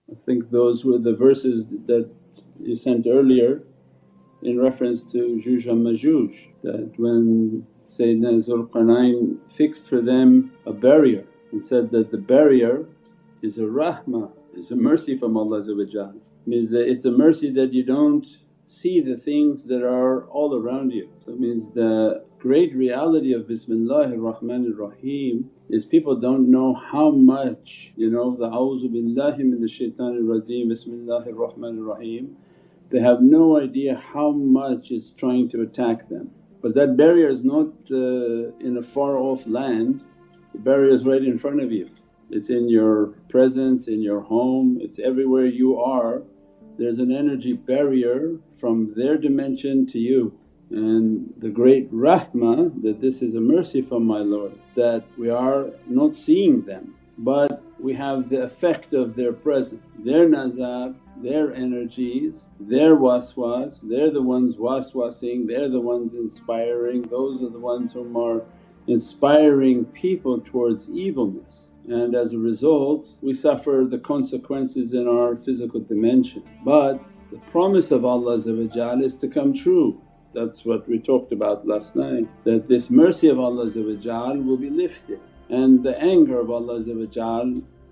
I think those were the verses that you sent earlier in reference to Juj and Majuj, that when Sdn Dhul Qarnain fixed for them a barrier and said that the barrier is a rahmah, is a mercy from Allah. Means that it's a mercy that you don't see the things that are all around you. So it means the great reality of Bismillahir Rahmanir Rahim is people don't know how much, the A'udhu billahi minash shaitanir rajeem, Bismillahir Rahmanir Rahim, they have no idea how much is trying to attack them. Because that barrier is not in a far off land, the barrier is right in front of you. It's in your presence, in your home, it's everywhere you are. There's an energy barrier from their dimension to you. And the great rahmah that this is a mercy from my Lord that we are not seeing them, but we have the effect of their presence, their nazar, their energies, their waswas, they're the ones waswasing, they're the ones inspiring, those are the ones whom are inspiring people towards evilness. And as a result we suffer the consequences in our physical dimension. But the promise of Allah is to come true. That's what we talked about last night, that this mercy of Allah will be lifted and the anger of Allah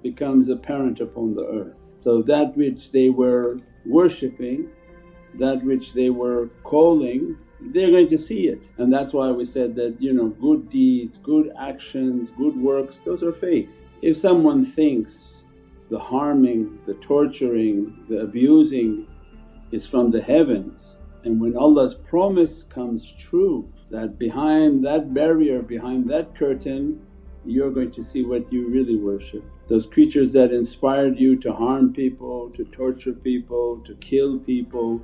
becomes apparent upon the earth. So that which they were worshipping, that which they were calling, they're going to see it. And that's why we said that good deeds, good actions, good works, those are faith. If someone thinks the harming, the torturing, the abusing is from the heavens, and when Allah's promise comes true that behind that barrier, behind that curtain you're going to see what you really worship. Those creatures that inspired you to harm people, to torture people, to kill people,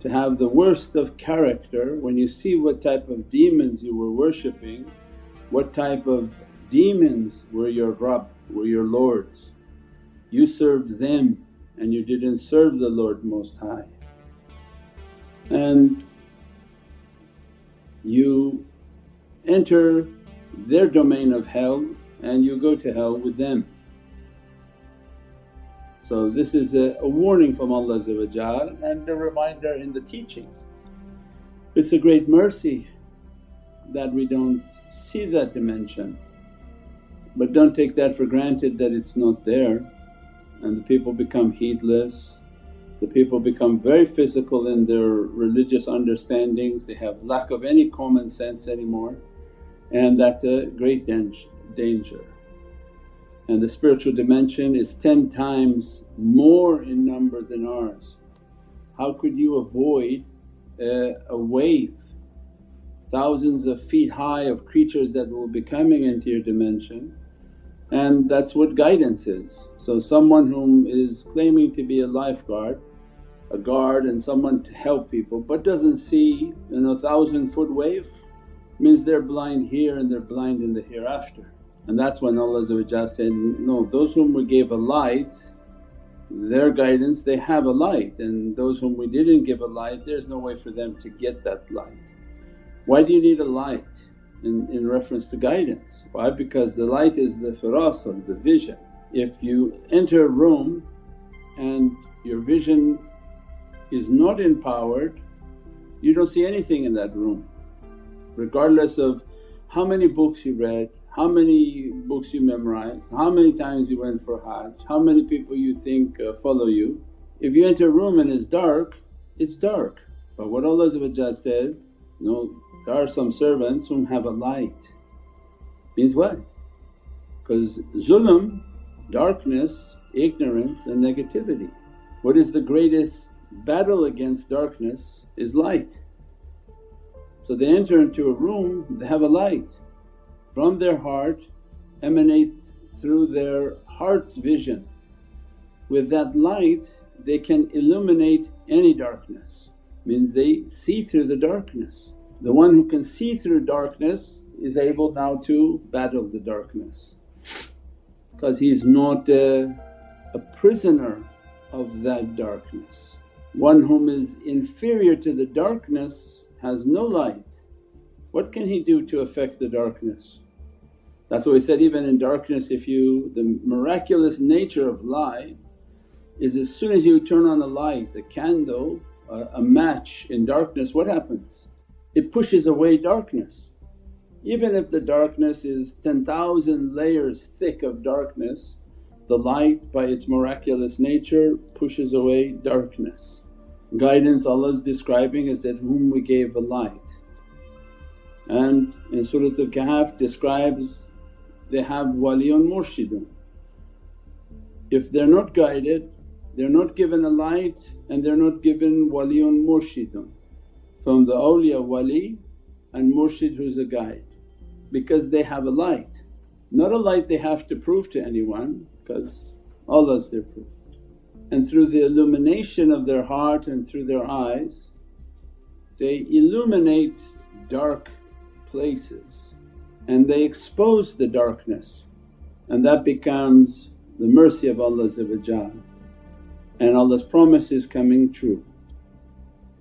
to have the worst of character, when you see what type of demons you were worshipping, what type of demons were your Rabb, were your lords. You served them and you didn't serve the Lord Most High. And you enter their domain of hell and you go to hell with them. So this is a warning from Allah and a reminder in the teachings. It's a great mercy that we don't see that dimension, but don't take that for granted that it's not there. And the people become heedless, the people become very physical in their religious understandings, they have lack of any common sense anymore, and that's a great danger. And the spiritual dimension is 10 times more in number than ours. How could you avoid a wave, thousands of feet high of creatures that will be coming into your dimension? And that's what guidance is. So someone whom is claiming to be a lifeguard, a guard and someone to help people but doesn't see 1,000-foot wave, means they're blind here and they're blind in the hereafter. And that's when Allah said, no, those whom we gave a light, their guidance, they have a light, and those whom we didn't give a light, there's no way for them to get that light. Why do you need a light in reference to guidance? Why? Because the light is the firasa, the vision. If you enter a room and your vision is not empowered, you don't see anything in that room, regardless of how many books you read, how many books you memorized, how many times you went for Hajj, how many people you think follow you. If you enter a room and it's dark, it's dark. But what Allah says, no, there are some servants whom have a light. Means what? Because zulm, darkness, ignorance and negativity. What is the greatest battle against darkness is light. So they enter into a room, they have a light from their heart, emanate through their heart's vision. With that light they can illuminate any darkness, means they see through the darkness. The one who can see through darkness is able now to battle the darkness, because he's not a prisoner of that darkness. One whom is inferior to the darkness has no light. What can he do to affect the darkness? That's why we said even in darkness, if you… the miraculous nature of light is as soon as you turn on a light, a candle, a match in darkness, what happens? It pushes away darkness. Even if the darkness is 10,000 layers thick of darkness, the light by its miraculous nature pushes away darkness. Guidance Allah is describing is that whom we gave a light. And in Surat Al-Kahf describes they have waliyun murshidun. If they're not guided, they're not given a light and they're not given waliyun murshidun. From the awliya wali and murshid who's a guide, because they have a light. Not a light they have to prove to anyone because Allah's their proof. And through the illumination of their heart and through their eyes, they illuminate dark places and they expose the darkness, and that becomes the mercy of Allah and Allah's promise is coming true.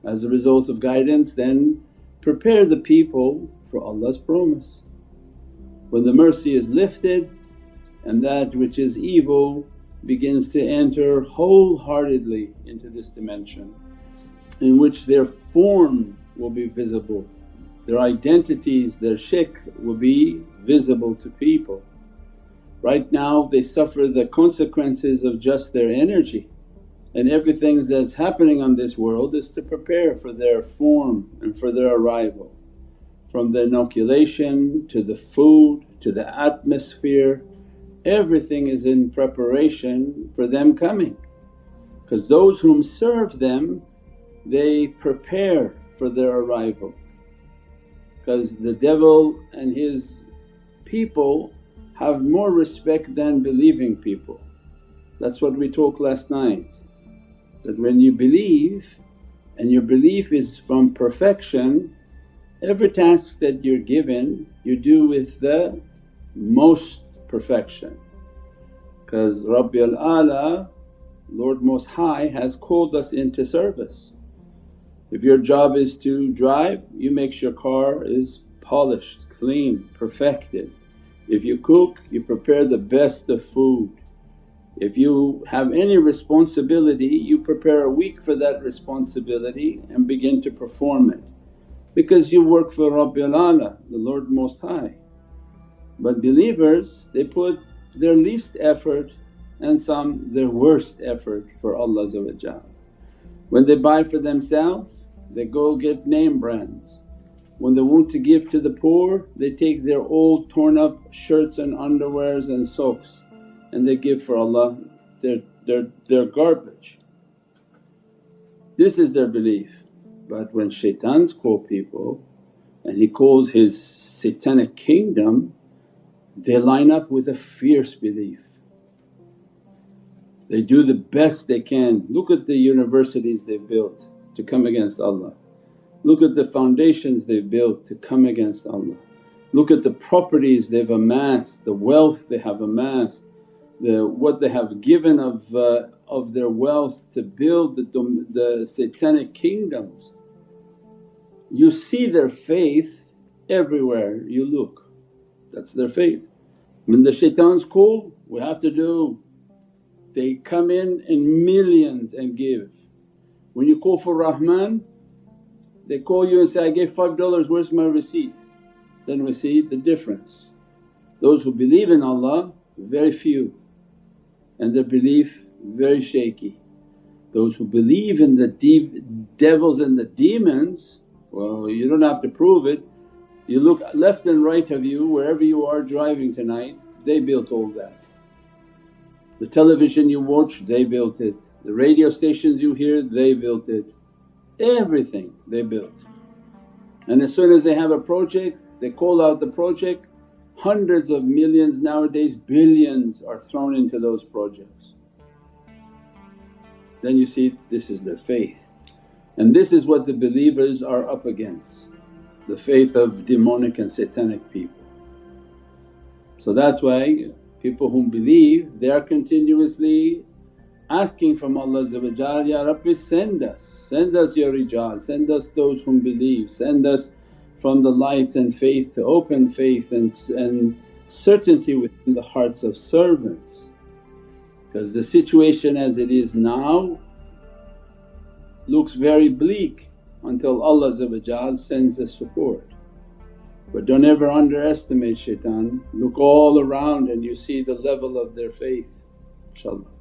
As a result of guidance, then prepare the people for Allah's promise. When the mercy is lifted and that which is evil begins to enter wholeheartedly into this dimension, in which their form will be visible, their identities, their shakl will be visible to people. Right now they suffer the consequences of just their energy, and everything that's happening on this world is to prepare for their form and for their arrival. From the inoculation to the food to the atmosphere, everything is in preparation for them coming. Because those whom serve them, they prepare for their arrival. Because the devil and his people have more respect than believing people. That's what we talked last night, that when you believe and your belief is from perfection, every task that you're given you do with the most perfection. Because Rabbil A'la, Lord Most High has called us into service. If your job is to drive, you make sure your car is polished, clean, perfected. If you cook, you prepare the best of food. If you have any responsibility, you prepare a week for that responsibility and begin to perform it, because you work for Rabbil A'la, the Lord Most High. But believers, they put their least effort and some their worst effort for Allah. When they buy for themselves, they go get name brands. When they want to give to the poor, they take their old torn up shirts and underwears and socks and they give for Allah. They're garbage. This is their belief. But when shaitans call people and he calls his satanic kingdom, they line up with a fierce belief. They do the best they can. Look at the universities they've built to come against Allah. Look at the foundations they've built to come against Allah. Look at the properties they've amassed, the wealth they have amassed, what they have given of their wealth to build the satanic kingdoms. You see their faith everywhere you look, that's their faith. When the shaitans call, we have to do, they come in millions and give. When you call for Rahman, they call you and say, I gave $5, where's my receipt? Then we see the difference. Those who believe in Allah, very few, and their belief very shaky. Those who believe in the devils and the demons, well, you don't have to prove it. You look left and right of you, wherever you are driving tonight, they built all that. The television you watch, they built it. The radio stations you hear, they built it. Everything they built. And as soon as they have a project, they call out the project, hundreds of millions, nowadays billions are thrown into those projects. Then you see this is their faith, and this is what the believers are up against, the faith of demonic and satanic people. So that's why people whom believe, they are continuously asking from Allah, Ya Rabbi, send us Ya Rijal, send us those whom believe, send us from the lights and faith to open faith and certainty within the hearts of servants. because the situation as it is now looks very bleak until Allah sends the support. But don't ever underestimate shaitan, look all around and you see the level of their faith, inshaAllah.